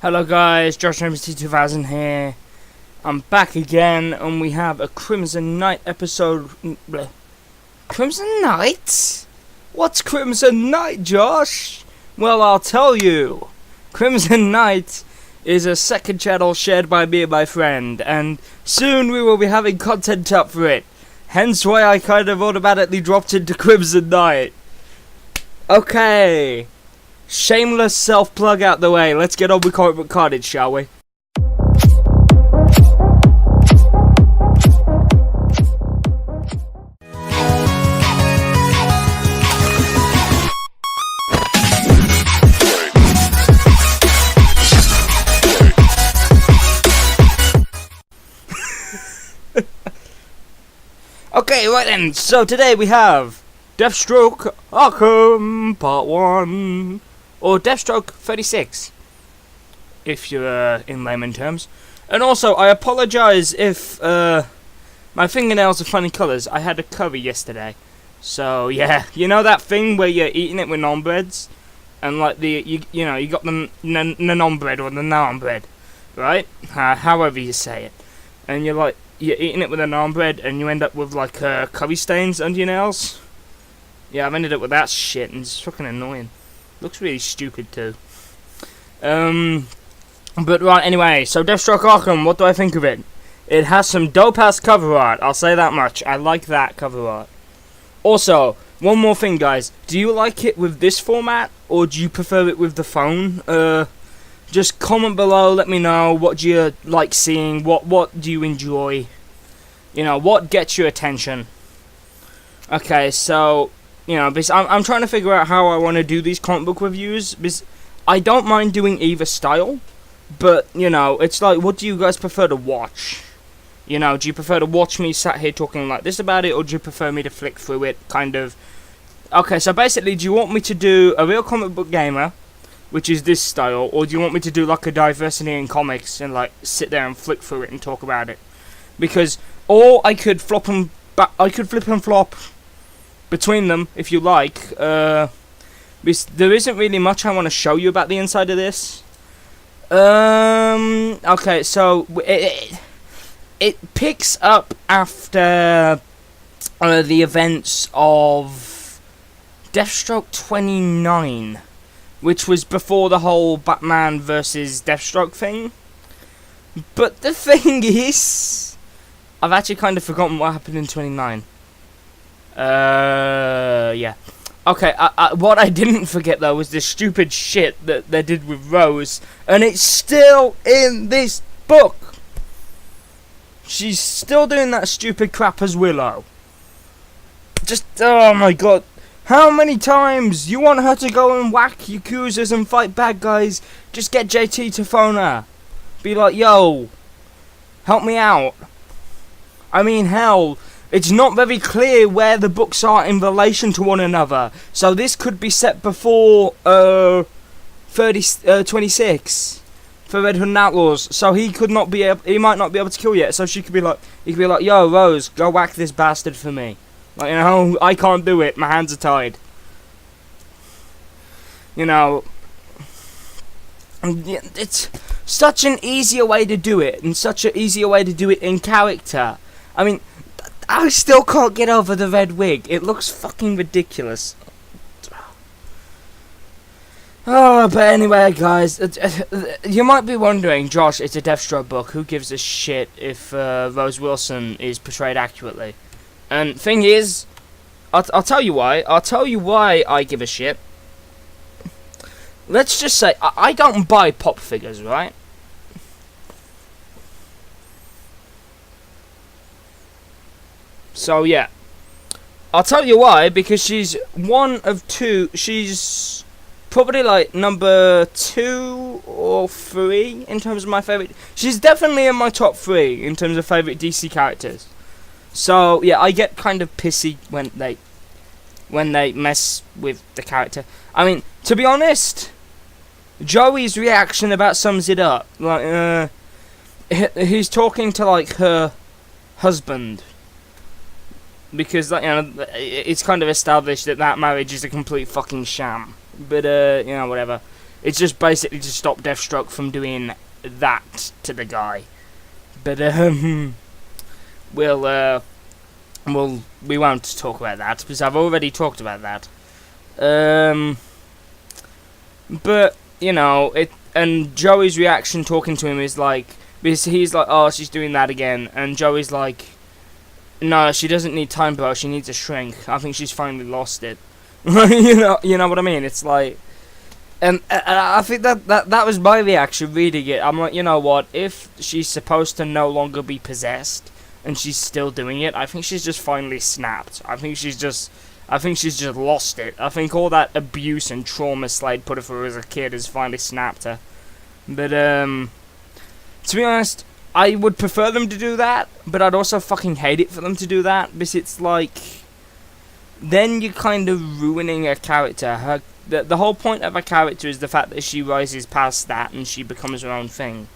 Hello guys, Josh MT2000 here. I'm back again and we have a Crimson Knight episode. Bleh. Crimson Knight? What's Crimson Knight, Josh? Well, I'll tell you. Crimson Knight is a second channel shared by me and my friend, and soon we will be having content up for it. Hence why I kind of automatically dropped into Crimson Knight. Okay. Shameless self-plug out the way. Let's get on with comic book Carnage, shall we? Okay, right then. So today we have Deathstroke Arkham Part 1. Or Deathstroke 36, if you're in layman terms. And also, I apologise if my fingernails are funny colours. I had a curry yesterday. So, yeah, you know that thing where you're eating it with naan breads? And like you got the naan bread or the naan bread, right? However you say it. And you're eating it with a naan bread and you end up with like curry stains under your nails. Yeah, I've ended up with that shit and it's fucking annoying. Looks really stupid too. But right, anyway, so Deathstroke Arkham, what do I think of it? It has some dope-ass cover art, I'll say that much. I like that cover art. Also, one more thing, guys. Do you like it with this format, or do you prefer it with the phone? Just comment below, let me know, what do you like seeing, what do you enjoy? You know, what gets your attention? Okay, so... You know, because I'm trying to figure out how I want to do these comic book reviews, because I don't mind doing either style, but, you know, it's like, what do you guys prefer to watch? You know, do you prefer to watch me sat here talking like this about it, or do you prefer me to flick through it, kind of? Okay, so basically, do you want me to do a real comic book gamer, which is this style, or do you want me to do like a diversity in comics, and like, sit there and flick through it and talk about it? Because, or I could flip and flop between them, if you like. There isn't really much I want to show you about the inside of this. Okay, so it picks up after the events of Deathstroke 29, which was before the whole Batman versus Deathstroke thing. But the thing is, I've actually kind of forgotten what happened in 29. Yeah. Okay, what I didn't forget, though, was the stupid shit that they did with Rose. And it's still in this book. She's still doing that stupid crap as Willow. Just, oh my god. How many times you want her to go and whack Yakuzas and fight bad guys? Just get JT to phone her. Be like, yo, help me out. I mean, hell... It's not very clear where the books are in relation to one another. So this could be set before 26 for Red Hood and Outlaws. So he might not be able to kill yet. So he could be like, yo, Rose, go whack this bastard for me. Like, you know, I can't do it. My hands are tied. You know, it's such an easier way to do it, and such an easier way to do it in character. I mean, I still can't get over the red wig. It looks fucking ridiculous. Oh, but anyway, guys, you might be wondering, Josh, it's a Deathstroke book. Who gives a shit if Rose Wilson is portrayed accurately? And thing is, I'll tell you why. I'll tell you why I give a shit. Let's just say, I don't buy pop figures, right? So yeah, I'll tell you why, because she's one of two, she's probably like number 2 or 3 in terms of my favourite, she's definitely in my top 3 in terms of favourite DC characters. So yeah, I get kind of pissy when they mess with the character. I mean, to be honest, Joey's reaction about sums it up. Like, he's talking to like her husband, because like, you know, it's kind of established that marriage is a complete fucking sham. But you know, whatever. It's just basically to stop Deathstroke from doing that to the guy. But we won't talk about that because I've already talked about that. But you know it, and Joey's reaction talking to him is like, because he's like, oh, she's doing that again, and Joey's like, no, she doesn't need time, bro. She needs a shrink. I think she's finally lost it. you know what I mean? It's like, and I think that was my reaction reading it. I'm like, you know what? If she's supposed to no longer be possessed and she's still doing it, I think she's just finally snapped. I think she's just lost it. I think all that abuse and trauma Slade put her through as a kid has finally snapped her. But to be honest, I would prefer them to do that, but I'd also fucking hate it for them to do that, because it's like, then you're kind of ruining a character. The whole point of a character is the fact that she rises past that and she becomes her own thing.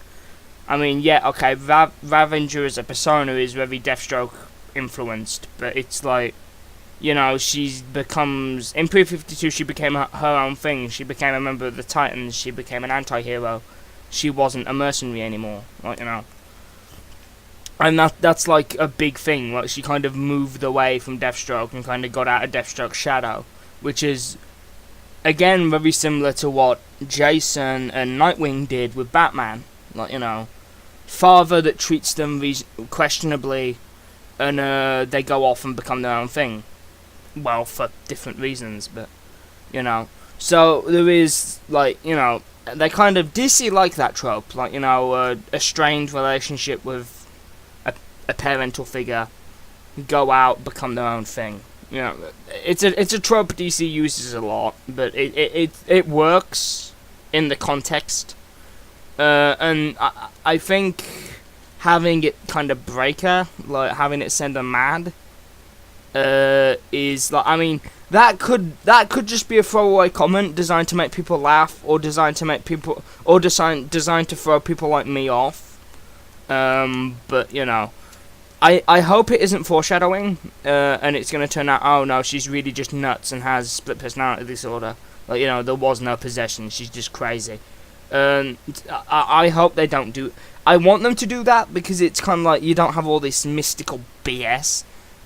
I mean, yeah, okay, Ravager as a persona is very Deathstroke influenced, but it's like, you know, she becomes, in Pre-52 she became her own thing. She became a member of the Titans, she became an anti-hero. She wasn't a mercenary anymore, like, you know. And that's like a big thing, like she kind of moved away from Deathstroke and kind of got out of Deathstroke's shadow, which is, again, very similar to what Jason and Nightwing did with Batman. Like, you know, father that treats them questionably, and they go off and become their own thing. Well, for different reasons, but, you know. So, there is, like, you know, they kind of, DC like that trope, like, you know, a strained relationship with a parental figure, go out, become their own thing. You know, it's a trope DC uses a lot, but it works in the context. And I think having it kind of break her, like having it send her mad, is like, I mean, that could just be a throwaway comment designed to make people laugh, or designed to make people, or designed to throw people like me off. But you know, I hope it isn't foreshadowing, and it's gonna turn out, oh no, she's really just nuts and has split personality disorder. Like, you know, there was no possession, she's just crazy. I hope they don't do. I want them to do that because it's kind of like you don't have all this mystical BS.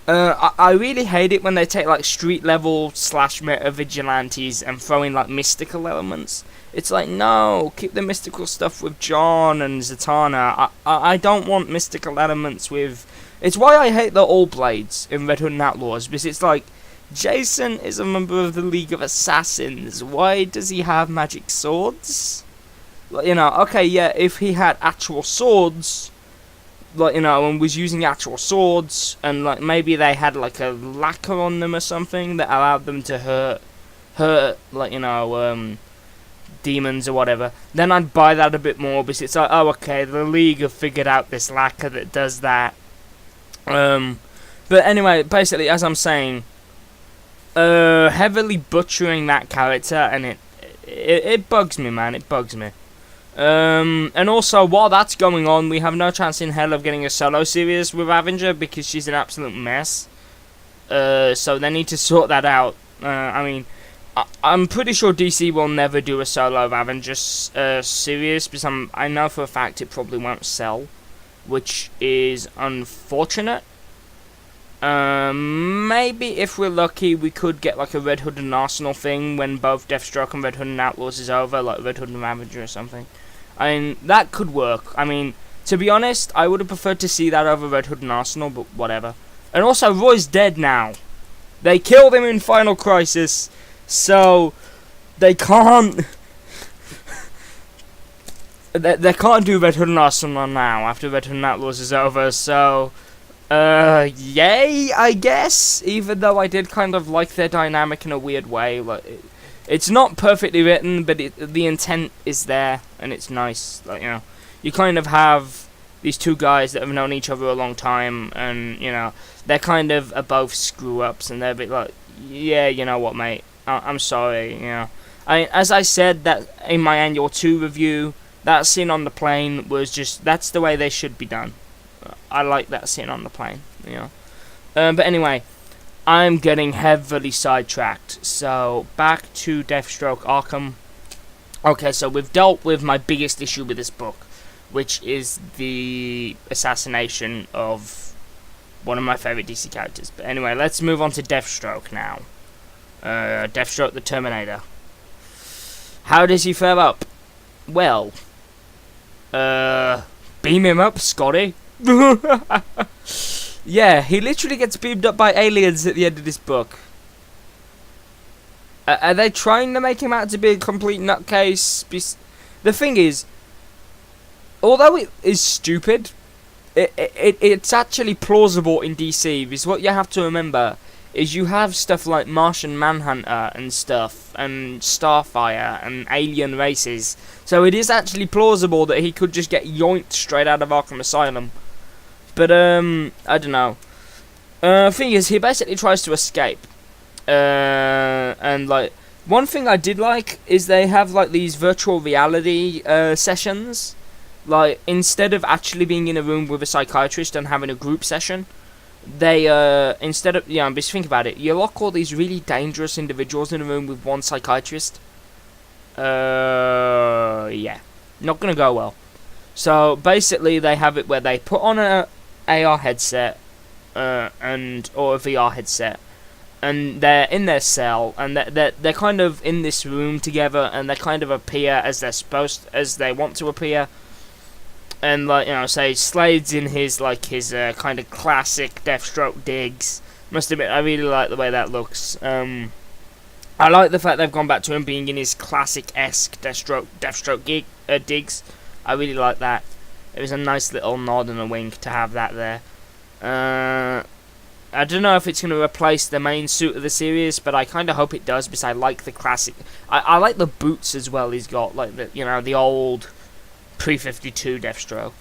I really hate it when they take like street level / meta vigilantes and throw in like mystical elements. It's like, no, keep the mystical stuff with John and Zatanna. I don't want mystical elements with. It's why I hate the All Blades in Red Hood and Outlaws, because it's like, Jason is a member of the League of Assassins. Why does he have magic swords? Like, you know, okay, yeah, if he had actual swords, like, you know, and was using actual swords, and like maybe they had like a lacquer on them or something that allowed them to hurt, like, you know, demons or whatever, then I'd buy that a bit more, because it's like, oh, okay, the League have figured out this lacquer that does that. But anyway, basically, as I'm saying, heavily butchering that character, and it bugs me, man, it bugs me. And also, while that's going on, we have no chance in hell of getting a solo series with Avenger, because she's an absolute mess. So they need to sort that out. I mean, I'm pretty sure DC will never do a solo Avenger series, because I know for a fact it probably won't sell, which is unfortunate. Maybe if we're lucky, we could get like a Red Hood and Arsenal thing when both Deathstroke and Red Hood and Outlaws is over, like Red Hood and Ravager or something. I mean, that could work. I mean, to be honest, I would have preferred to see that over Red Hood and Arsenal, but whatever. And also, Roy's dead now. They killed him in Final Crisis, so they can't. They can't do Red Hood and Arsenal now after Red Hood and Outlaws is over, so. Yay, I guess. Even though I did kind of like their dynamic in a weird way, like it's not perfectly written, but the intent is there, and it's nice. Like, you know, you kind of have these two guys that have known each other a long time, and you know, they're kind of both screw ups, and they're a bit like, yeah, you know what, mate, I'm sorry, you know. As I said that in my Annual 2 review, that scene on the plane was just, that's the way they should be done. I like that scene on the plane, you know. But anyway, I'm getting heavily sidetracked. So back to Deathstroke Arkham. Okay, so we've dealt with my biggest issue with this book, which is the assassination of one of my favourite DC characters. But anyway, let's move on to Deathstroke now. Deathstroke the Terminator. How does he fare up? Well, beam him up, Scotty. Yeah, he literally gets beamed up by aliens at the end of this book. Are they trying to make him out to be a complete nutcase? The thing is, although it is stupid, it's actually plausible in DC, because what you have to remember is you have stuff like Martian Manhunter and stuff, and Starfire, and alien races, so it is actually plausible that he could just get yoinked straight out of Arkham Asylum. But, I don't know. Thing is, he basically tries to escape. And, like, one thing I did like is they have, like, these virtual reality, sessions. Like, instead of actually being in a room with a psychiatrist and having a group session, they, instead of, just think about it, you lock all these really dangerous individuals in a room with one psychiatrist. Yeah. Not gonna go well. So, basically, they have it where they put on a AR headset, or a VR headset, and they're in their cell, and they're kind of in this room together, and they kind of appear as they want to appear. And, like, say Slade's in his kind of classic Deathstroke digs. Must admit, I really like the way that looks. I like the fact they've gone back to him being in his classic-esque Deathstroke digs. I really like that. It was a nice little nod and a wink to have that there. I don't know if it's going to replace the main suit of the series, but I kind of hope it does, because I like the classic. I like the boots as well he's got, like the old pre-52 Deathstroke.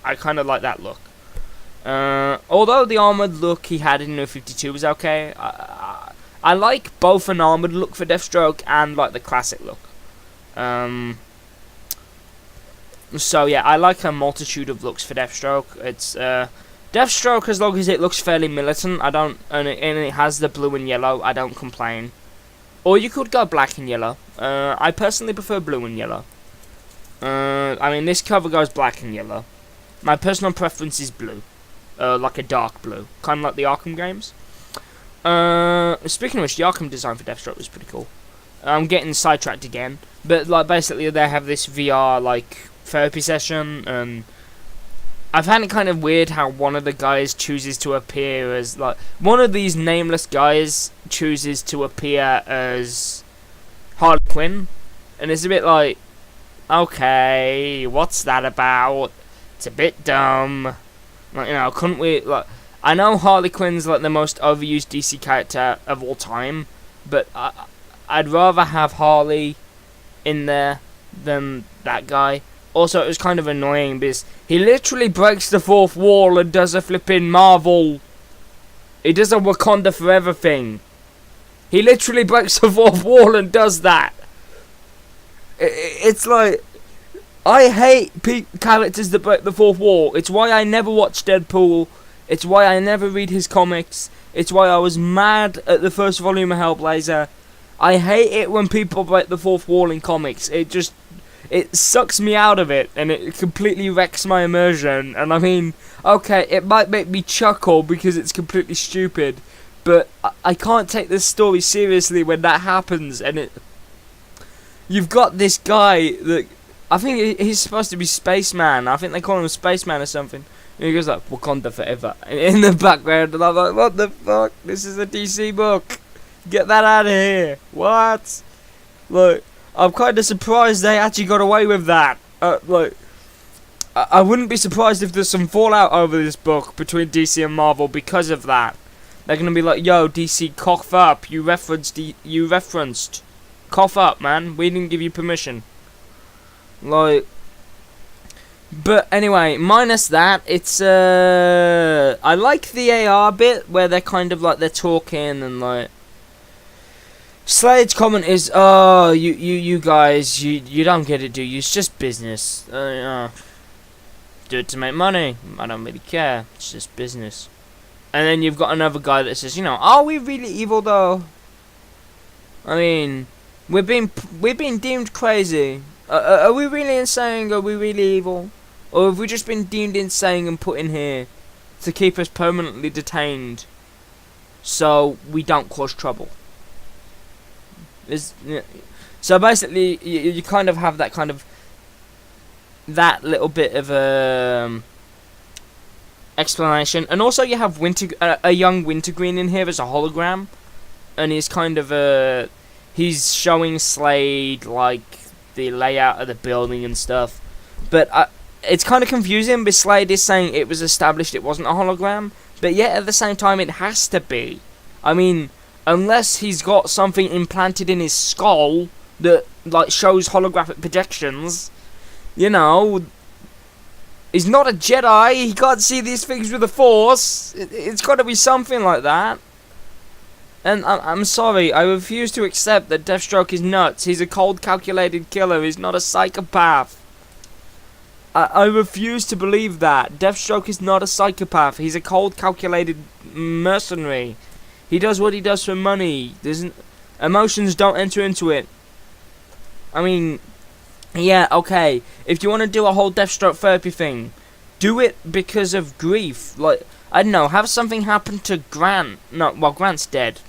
I kind of like that look. Although the armoured look he had in New 52 was okay, I like both an armoured look for Deathstroke and like the classic look. So yeah, I like a multitude of looks for Deathstroke. It's Deathstroke, as long as it looks fairly militant, and it has the blue and yellow, I don't complain. Or you could go black and yellow. I personally prefer blue and yellow. I mean, this cover goes black and yellow. My personal preference is blue, like a dark blue, kind of like the Arkham games. Speaking of which, the Arkham design for Deathstroke was pretty cool. I'm getting sidetracked again, but like basically they have this VR like therapy session, and I find it kind of weird how one of the guys chooses to appear as like one of these nameless guys chooses to appear as Harley Quinn, and it's a bit like, okay, what's that about? It's a bit dumb. Like, couldn't we like? I know Harley Quinn's like the most overused DC character of all time, but I'd rather have Harley in there than that guy. Also, it was kind of annoying because he literally breaks the fourth wall and does a flipping Marvel. He does a Wakanda Forever thing. He literally breaks the fourth wall and does that. It's like, I hate characters that break the fourth wall. It's why I never watch Deadpool. It's why I never read his comics. It's why I was mad at the first volume of Hellblazer. I hate it when people break the fourth wall in comics. It sucks me out of it, and it completely wrecks my immersion. And I mean, okay, it might make me chuckle because it's completely stupid, but I can't take this story seriously when that happens. And you've got this guy that I think he's supposed to be Spaceman. I think they call him Spaceman or something. And he goes like, Wakanda Forever in the background, and I'm like, what the fuck? This is a DC book. Get that out of here. What? Look, I'm kind of surprised they actually got away with that. I wouldn't be surprised if there's some fallout over this book between DC and Marvel because of that. They're gonna be like, yo, DC, cough up. You referenced. Cough up, man. We didn't give you permission. Like, but anyway, minus that, it's I like the AR bit where they're kind of like they're talking and like. Slade's comment is, oh, you guys, you don't get it, do you? It's just business. Do it to make money. I don't really care. It's just business. And then you've got another guy that says, are we really evil though? I mean, We're being deemed crazy. Are we really insane? Are we really evil? Or have we just been deemed insane and put in here to keep us permanently detained so we don't cause trouble? So basically, you kind of have that little bit of explanation, and also you have a young Wintergreen in here as a hologram, and he's kind of he's showing Slade like the layout of the building and stuff, but it's kind of confusing. But Slade is saying it was established it wasn't a hologram, but yet at the same time it has to be. I mean, unless he's got something implanted in his skull that like shows holographic projections, you know, he's not a Jedi. He can't see these things with the Force. It's got to be something like that. And I'm sorry, I refuse to accept that Deathstroke is nuts. He's a cold, calculated killer. He's not a psychopath. I refuse to believe that. Deathstroke is not a psychopath. He's a cold, calculated mercenary. He does what he does for money. Emotions don't enter into it. I mean, yeah, okay. If you want to do a whole Deathstroke therapy thing, do it because of grief. Like, I don't know, have something happen to Grant. No, well, Grant's dead.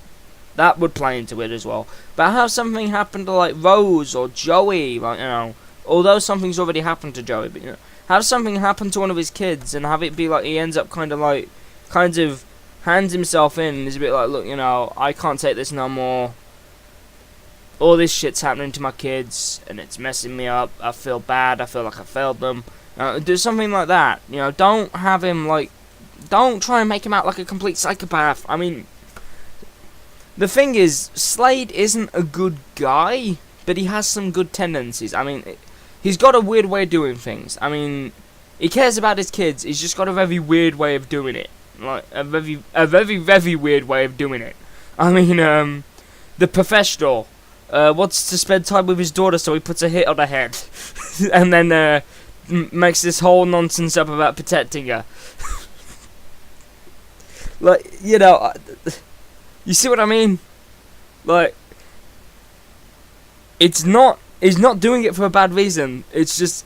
That would play into it as well. But have something happen to, like, Rose or Joey, like, you know. Although something's already happened to Joey, but, you know. Have something happen to one of his kids and have it be like he ends up kind of hands himself in and is a bit like, look, you know, I can't take this no more. All this shit's happening to my kids and it's messing me up. I feel bad. I feel like I failed them. Do something like that. You know, don't have him like, don't try and make him out like a complete psychopath. I mean, the thing is, Slade isn't a good guy, but he has some good tendencies. I mean, he's got a weird way of doing things. I mean, he cares about his kids. He's just got a very weird way of doing it. Like, a very weird way of doing it. I mean, the professional wants to spend time with his daughter, so he puts a hit on her head. And then, makes this whole nonsense up about protecting her. Like, you know, you see what I mean? Like, he's not doing it for a bad reason. It's just,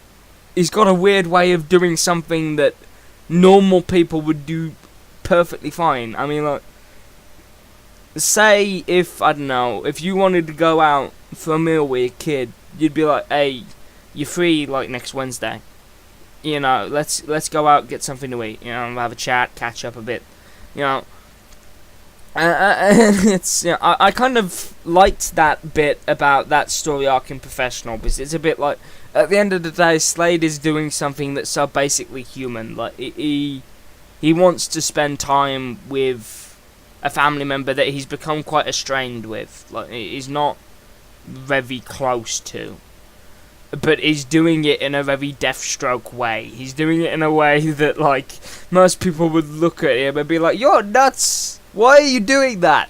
he's got a weird way of doing something that normal people would do perfectly fine. I mean, like, say if, I don't know, if you wanted to go out for a meal with your kid, you'd be like, hey, you're free, like, next Wednesday. You know, let's go out, get something to eat. You know, have a chat, catch up a bit. You know, it's, you know, I kind of liked that bit about that story arc in Professional, because it's a bit like, at the end of the day, Slade is doing something that's so basically human. Like, he wants to spend time with a family member that he's become quite estranged with. Like, he's not very close to. But he's doing it in a very Deathstroke way. He's doing it in a way that, like, most people would look at him and be like, you're nuts! Why are you doing that?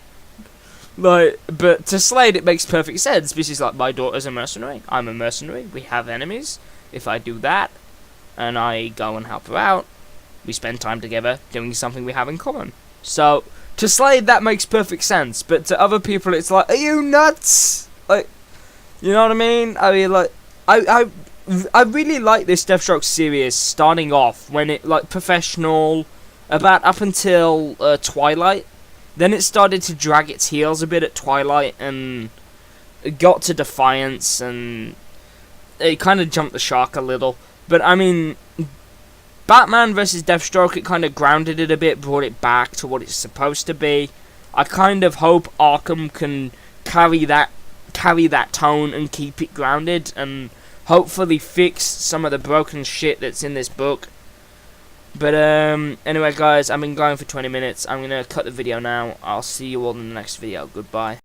Like, but to Slade it makes perfect sense, because he's like, my daughter's a mercenary, I'm a mercenary, we have enemies. If I do that, and I go and help her out, we spend time together doing something we have in common. So, to Slade that makes perfect sense, but to other people it's like, are you nuts? Like, you know what I mean? I mean, like, I really like this Deathstroke series starting off when it, like, Professional, about up until Twilight. Then it started to drag its heels a bit at Twilight, and it got to Defiance, and it kind of jumped the shark a little. But, I mean, Batman vs. Deathstroke, it kind of grounded it a bit, brought it back to what it's supposed to be. I kind of hope Arkham can carry that tone and keep it grounded, and hopefully fix some of the broken shit that's in this book. But anyway guys, I've been going for 20 minutes. I'm going to cut the video now. I'll see you all in the next video. Goodbye.